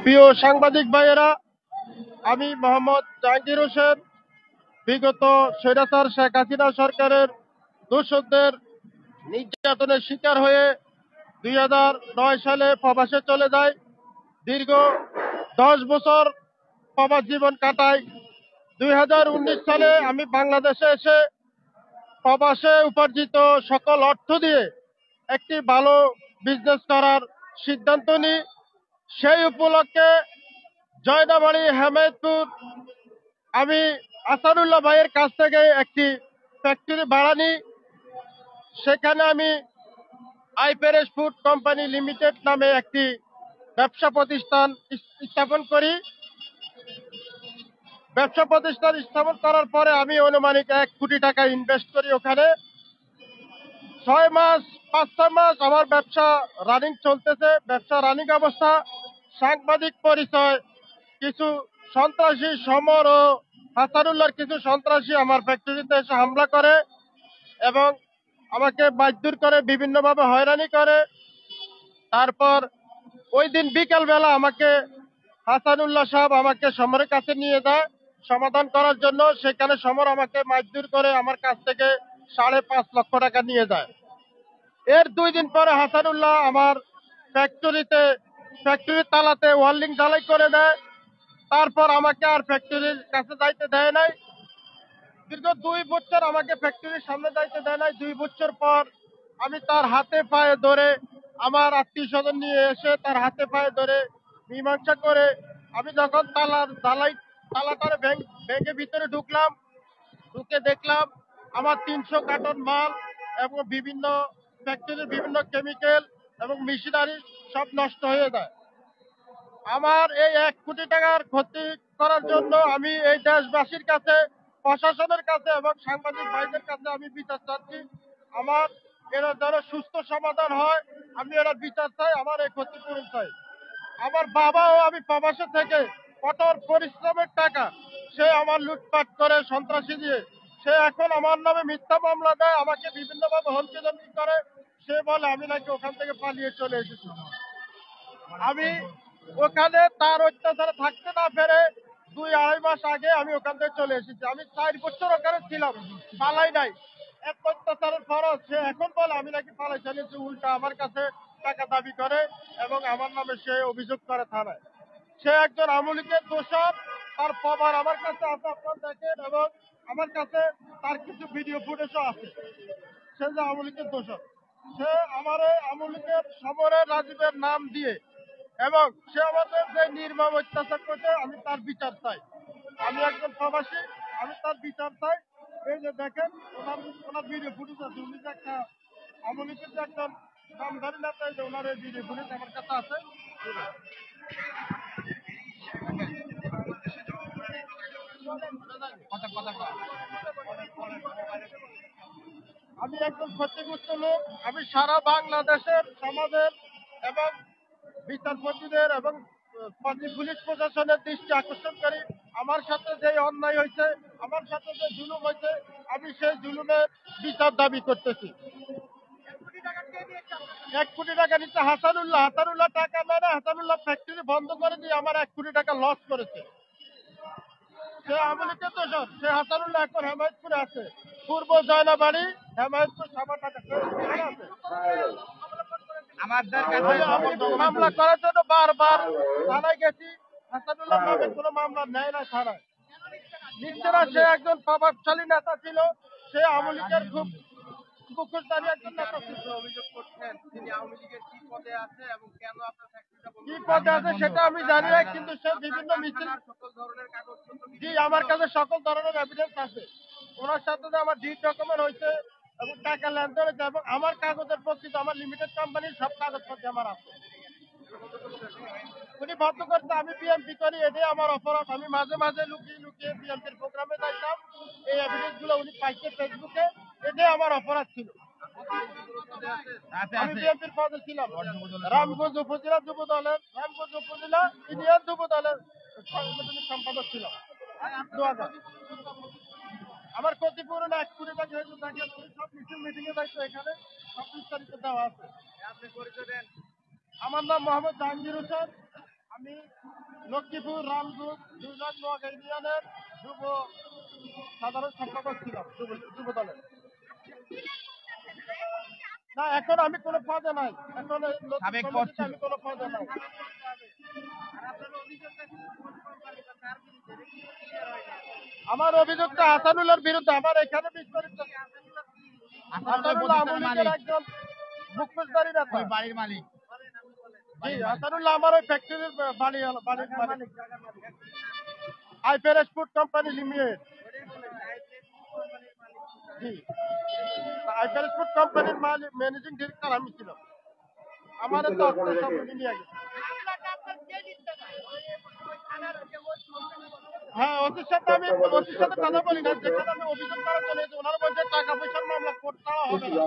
প্রিয় সাংবাদিক ভাইয়েরা, আমি মোহাম্মদ জাহাঙ্গীর হোসেন বিগত স্বৈরাচার শেখ হাসিনা সরকারের দোসরদের নির্যাতনের শিকার হয়ে 2009 সালে প্রবাসে চলে যায়। দীর্ঘ 10 বছর প্রবাস জীবন কাটাই। 2019 সালে আমি বাংলাদেশে এসে প্রবাসে উপার্জিত সকল অর্থ দিয়ে একটি ভালো বিজনেস করার সিদ্ধান্ত নিই। সেই উপলক্ষে জয়দাবাড়ি হেমায়তপুর আমি আসাদুল্লাহ ভাইয়ের কাছ থেকে একটি ফ্যাক্টরি ভাড়া নিই। সেখানে আমি আইপেরেস ফুড কোম্পানি লিমিটেড নামে একটি ব্যবসা প্রতিষ্ঠান স্থাপন করি। ব্যবসা প্রতিষ্ঠান স্থাপন করার পরে আমি আনুমানিক 1 কোটি টাকা ইনভেস্ট করি ওখানে। 6 মাস 5-6 মাস আমার ব্যবসা রানিং চলতেছে। ব্যবসা রানিং অবস্থা, সাংবাদিক পরিচয় কিছু সন্ত্রাসী সমর ও হাসানুল্লাহর কিছু সন্ত্রাসী আমার ফ্যাক্টরিতে এসে হামলা করে এবং আমাকে মারধর করে, বিভিন্নভাবে হয়রানি করে। তারপর ওই দিন বিকাল বেলা আমাকে হাসানুল্লাহ সাহেব আমাকে সমরের কাছে নিয়ে যায় সমাধান করার জন্য। সেখানে সমর আমাকে মারধর করে আমার কাছ থেকে 5.5 লক্ষ টাকা নিয়ে যায়। এর 2 দিন পরে হাসানুল্লাহ আমার ফ্যাক্টরির তালাতে ওয়ার্লিং ঢালাই করে দেয়। তারপর আমাকে আর ফ্যাক্টরির কাছে যাইতে দেয় নাই। দীর্ঘ 2 বছর আমাকে ফ্যাক্টরির সামনে যাইতে দেয় নাই। 2 বছর পর আমি তার হাতে পায়ে ধরে, আমার আত্মীয় স্বজন নিয়ে এসে তার হাতে পায়ে ধরে মীমাংসা করে আমি যখন তালাটারে ভেঙে ভিতরে ঢুকলাম, ঢুকে দেখলাম আমার 300 কার্টন মাল এবং বিভিন্ন ফ্যাক্টরির বিভিন্ন কেমিক্যাল এবং মেশিনারি সব নষ্ট হয়ে যায়। আমার এই 1 কোটি টাকার ক্ষতি করার জন্য আমি এই দেশবাসীর কাছে, প্রশাসনের কাছে এবং সাংবাদিক ভাইদের কাছে আমি বিচার চাচ্ছি। আমার এরা যেন সুস্থ সমাধান হয়, আমি এরা বিচার চাই, আমার এই ক্ষতিপূরণ চাই। আমার বাবাও আমি প্রবাসে থেকে কঠোর পরিশ্রমের টাকা সে আমার লুটপাট করে সন্ত্রাসী দিয়ে সে এখন আমার নামে মিথ্যা মামলা দেয়, আমাকে বিভিন্নভাবে হুমকি ধমকি করে। সে বলে আমি নাকি ওখান থেকে পালিয়ে চলে এসেছি। আমি ওখানে তার অত্যাচারে থাকতে না পেরে 2-2.5 মাস আগে আমি ওখান থেকে চলে এসেছি। আমি 4 বছর ওখানে ছিলাম, পালাই নাই। এক অত্যাচারের ফরজ সে এখন বলে আমি নাকি পালাই চালিয়েছি, উল্টা আমার কাছে টাকা দাবি করে এবং আমার নামে সে অভিযোগ করে থানায়। সে একজন আওয়ামী লীগের দোষর। তার প্রমাণ আমার কাছে আছে, আপনারা দেখেন, এবং আমার কাছে তার কিছু ভিডিও ফুটেজও আছে। সে যে আওয়ামী লীগের দোষর, সে আমার আওয়ামী লীগের সমরের রাজীবের নাম দিয়ে এবং সে আমাদের যে নির্মম অত্যাচার করছে, আমি তার বিচার চাই। আমি একজন প্রবাসী, আমি তার বিচার চাই। এই যে দেখেন ওনার ওনার ভিডিও ফুটেজ আছে, উনি যে একটা আওয়ামী লীগের যে একজন নামধারী নেতা, এই যে ওনার এই ভিডিও ফুটেজ আমার কাছে আছে। আমি একজন ক্ষতিগ্রস্ত লোক। আমি সারা বাংলাদেশের সমাজের এবং বিচারপতিদের এবং পুলিশ প্রশাসনের দৃষ্টি আকর্ষণ করি। আমার সাথে যে অন্যায় হয়েছে, আমার সাথে যে জুলুম হয়েছে, আমি সেই জুলুমের বিচার দাবি করতেছি। 1 কোটি টাকা নিচ্ছে হাসানুল্লাহ। হাসানুল্লাহ টাকা নেয় না, হাসানুল্লাহ ফ্যাক্টরি বন্ধ করে দিয়ে আমার 1 কোটি টাকা লস করেছে। সে আওয়ামী লীগের দোষর। সে হাসানুল্লাহ এখন হেমায়তপুরে আছে, পূর্ব জয়নাবাড়ি, হেমায়তপুর সাবারঘাটা আছে। মামলা করার জন্য বারবার থানায় গেছি, হাসানুল্লাহ নামে কোনো মামলা নেয় না থানায়, নিচ্ছে না। সে একজন প্রভাবশালী নেতা ছিল, সে আওয়ামী লীগের খুব মুখোশধারী একজন নেতা ছিল। অভিযোগ করছেন তিনি আওয়ামী লীগের কি পদে আছে এবং কেন আপনার ফ্যাক্টরিটা কি পদে আছে সেটা আমি জানি না, কিন্তু সে বিভিন্ন মিছিল, সকল ধরনের কাগজপত্র, জি আমার কাছে সকল ধরনের এভিডেন্স আছে। ওনার সাথে যে আমার ডিড ডকুমেন্ট হয়েছে এবং টাকা লেনদেন হয়েছে এবং আমার কাগজের প্রকৃত আমার লিমিটেড কোম্পানির সব কাগজপত্র আমার আছে। উনি বন্ধ করতে আমি বিএমপি করি, এটাই আমার অপরাধ। আমি মাঝে মাঝে লুকিয়ে লুকিয়ে বিএমপির প্রোগ্রামে যাইতাম, এই এভিডেন্স গুলো উনি পাইছে ফেসবুকে, এটাই আমার অপরাধ ছিল। আমি বিএনপির পদে ছিলাম রামগঞ্জ উপজেলা যুব দলের, রামগঞ্জ উপজেলা ইউনিয়ন যুব দলের সাংগঠনিক সম্পাদক ছিলাম। আমার ক্ষতিপূরণ 1 কোটি টাকা হয়েছে। দেখেন সব মিটিং এ যাইতো, এখানে সব বিস্তারিত দেওয়া আছে। আমার নাম মোহাম্মদ জাহাঙ্গীর হোসেন। আমি লক্ষ্মীপুর রামদুত 2 নং নোয়াখালী ইউনিয়নের যুব সাধারণ সম্পাদক ছিলাম যুব দলের। না, এখন আমি কোনো পদে নাই, এখন এই নতুন সাবেক পদ কমিটিতে ছিল। আমি কোনো পদে নাই। আমার অভিযোগটা হাসানুল্লাহর বিরুদ্ধে। আমার এখানে বিস্তারিত হাসানুল্লাহ আওয়ামী লীগের একজন মুখোশধারী নেতা। ওই বাড়ির মালিক। জি, হাসানুল্লাহ আমার ওই ফ্যাক্টরির বাড়ির মালিক। আইফেরেস ফুড কোম্পানি লিমিটেড। জি, আইফেরেস ফুড কোম্পানির ম্যানেজিং ডিরেক্টর আমি ছিলাম। আমার তো অর্থ সব নিয়ে গেছে। হ্যাঁ, ওসির সাথে কথা বলি না, যেখানে আমি অভিযোগ করার জন্য ওনারা বলছে টাকা পয়সার মামলা করতে হবে না।